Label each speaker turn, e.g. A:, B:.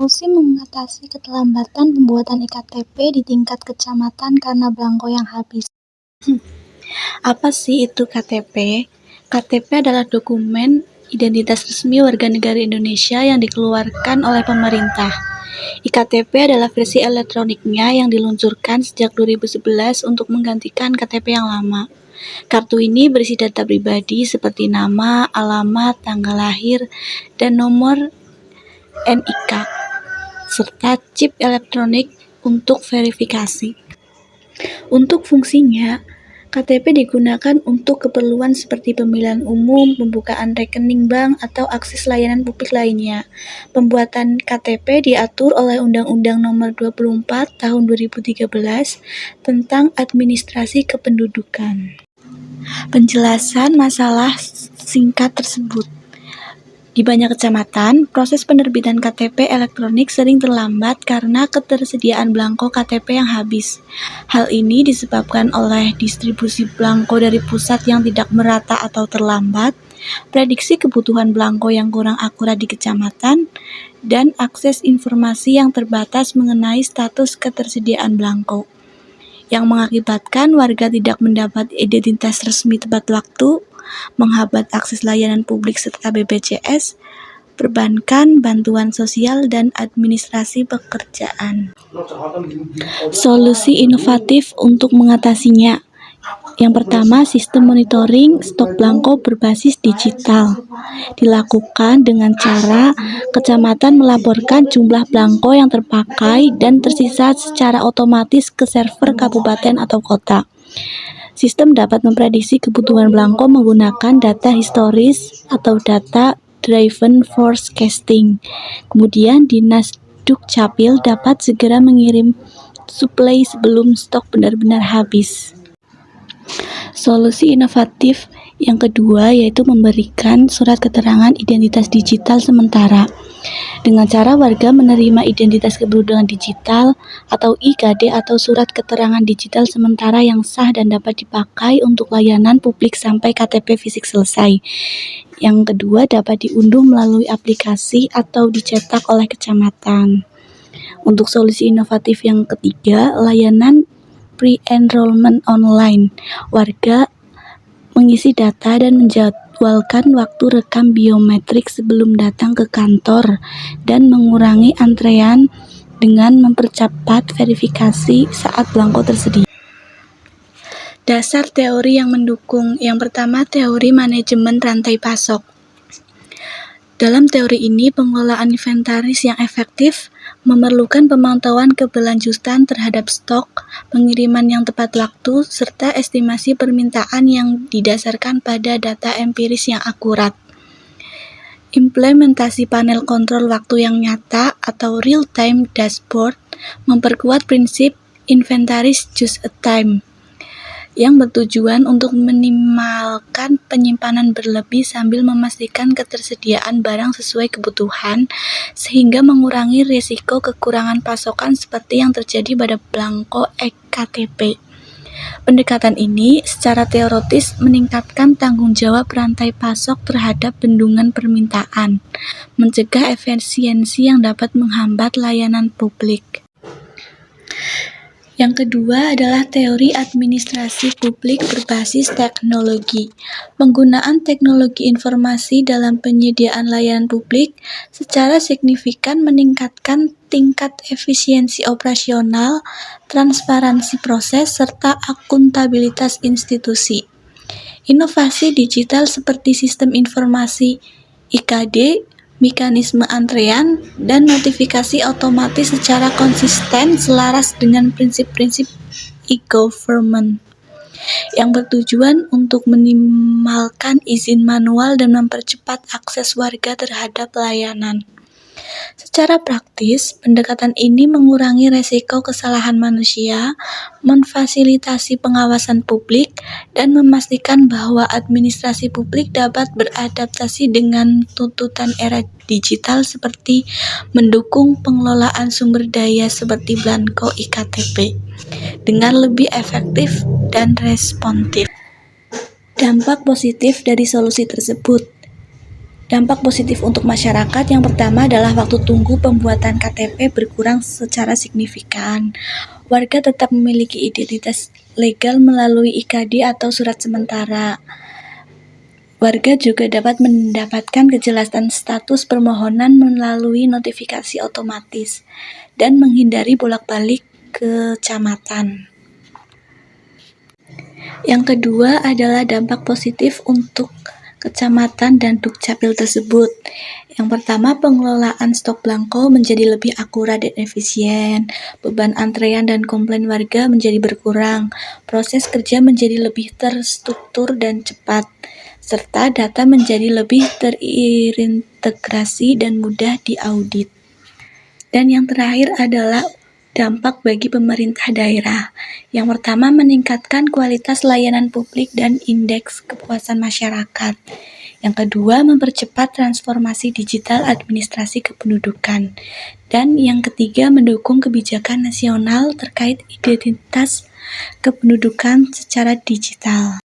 A: Solusi mengatasi keterlambatan pembuatan IKTP di tingkat kecamatan karena belangko yang habis. Apa sih itu KTP? KTP adalah dokumen identitas resmi warga negara Indonesia yang dikeluarkan oleh pemerintah. IKTP adalah versi elektroniknya yang diluncurkan sejak 2011 untuk menggantikan KTP yang lama. Kartu ini berisi data pribadi seperti nama, alamat, tanggal lahir, dan nomor NIK, serta chip elektronik untuk verifikasi. Untuk fungsinya, KTP digunakan untuk keperluan seperti pemilihan umum, pembukaan rekening bank, atau akses layanan publik lainnya. Pembuatan KTP diatur oleh Undang-Undang Nomor 24 Tahun 2013 tentang Administrasi Kependudukan. Penjelasan masalah singkat tersebut. Di banyak kecamatan, proses penerbitan KTP elektronik sering terlambat karena ketersediaan belangko KTP yang habis. Hal ini disebabkan oleh distribusi belangko dari pusat yang tidak merata atau terlambat, prediksi kebutuhan belangko yang kurang akurat di kecamatan, dan akses informasi yang terbatas mengenai status ketersediaan belangko, yang mengakibatkan warga tidak mendapat identitas resmi tepat waktu, menghambat akses layanan publik serta BPJS, perbankan, bantuan sosial, dan administrasi pekerjaan. Solusi inovatif untuk mengatasinya. Yang pertama, sistem monitoring stok belangko berbasis digital. Dilakukan dengan cara kecamatan melaporkan jumlah belangko yang terpakai dan tersisa secara otomatis ke server kabupaten atau kota. Sistem dapat memprediksi kebutuhan belangko menggunakan data historis atau data driven forecasting. Kemudian Dinas Dukcapil dapat segera mengirim suplai sebelum stok benar-benar habis. Solusi inovatif yang kedua yaitu memberikan surat keterangan identitas digital sementara. Dengan cara warga menerima identitas kependudukan digital atau IKD atau surat keterangan digital sementara yang sah dan dapat dipakai untuk layanan publik sampai KTP fisik selesai. Yang kedua dapat diunduh melalui aplikasi atau dicetak oleh kecamatan. Untuk solusi inovatif yang ketiga, layanan pre-enrollment online. Warga mengisi data dan menjadwalkan waktu rekam biometrik sebelum datang ke kantor dan mengurangi antrean dengan mempercepat verifikasi saat belangko tersedia. Dasar teori yang mendukung. Yang pertama, teori manajemen rantai pasok. Dalam teori ini, pengelolaan inventaris yang efektif memerlukan pemantauan keberlanjutan terhadap stok, pengiriman yang tepat waktu, serta estimasi permintaan yang didasarkan pada data empiris yang akurat. Implementasi panel kontrol waktu yang nyata atau real-time dashboard memperkuat prinsip inventaris just a time, yang bertujuan untuk meminimalkan penyimpanan berlebih sambil memastikan ketersediaan barang sesuai kebutuhan, sehingga mengurangi risiko kekurangan pasokan seperti yang terjadi pada belangko eKTP. Pendekatan ini secara teoritis meningkatkan tanggung jawab rantai pasok terhadap bendungan permintaan, mencegah efisiensi yang dapat menghambat layanan publik. Yang kedua adalah teori administrasi publik berbasis teknologi. Penggunaan teknologi informasi dalam penyediaan layanan publik secara signifikan meningkatkan tingkat efisiensi operasional, transparansi proses, serta akuntabilitas institusi. Inovasi digital seperti sistem informasi IKD, mekanisme antrean, dan notifikasi otomatis secara konsisten selaras dengan prinsip-prinsip e-government yang bertujuan untuk meminimalkan izin manual dan mempercepat akses warga terhadap layanan. Secara praktis, pendekatan ini mengurangi resiko kesalahan manusia, memfasilitasi pengawasan publik, dan memastikan bahwa administrasi publik dapat beradaptasi dengan tuntutan era digital seperti mendukung pengelolaan sumber daya seperti belangko IKTP dengan lebih efektif dan responsif. Dampak positif dari solusi tersebut. Dampak positif untuk masyarakat yang pertama adalah waktu tunggu pembuatan KTP berkurang secara signifikan. Warga tetap memiliki identitas legal melalui IKD atau surat sementara. Warga juga dapat mendapatkan kejelasan status permohonan melalui notifikasi otomatis dan menghindari bolak-balik kecamatan. Yang kedua adalah dampak positif untuk kecamatan dan dukcapil tersebut. Yang pertama, pengelolaan stok belangko menjadi lebih akurat dan efisien. Beban antrean dan komplain warga menjadi berkurang. Proses kerja menjadi lebih terstruktur dan cepat. Serta data menjadi lebih terintegrasi dan mudah diaudit. Dan yang terakhir adalah dampak bagi pemerintah daerah. Yang pertama, meningkatkan kualitas layanan publik dan indeks kepuasan masyarakat. Yang kedua, mempercepat transformasi digital administrasi kependudukan. Dan yang ketiga, mendukung kebijakan nasional terkait identitas kependudukan secara digital.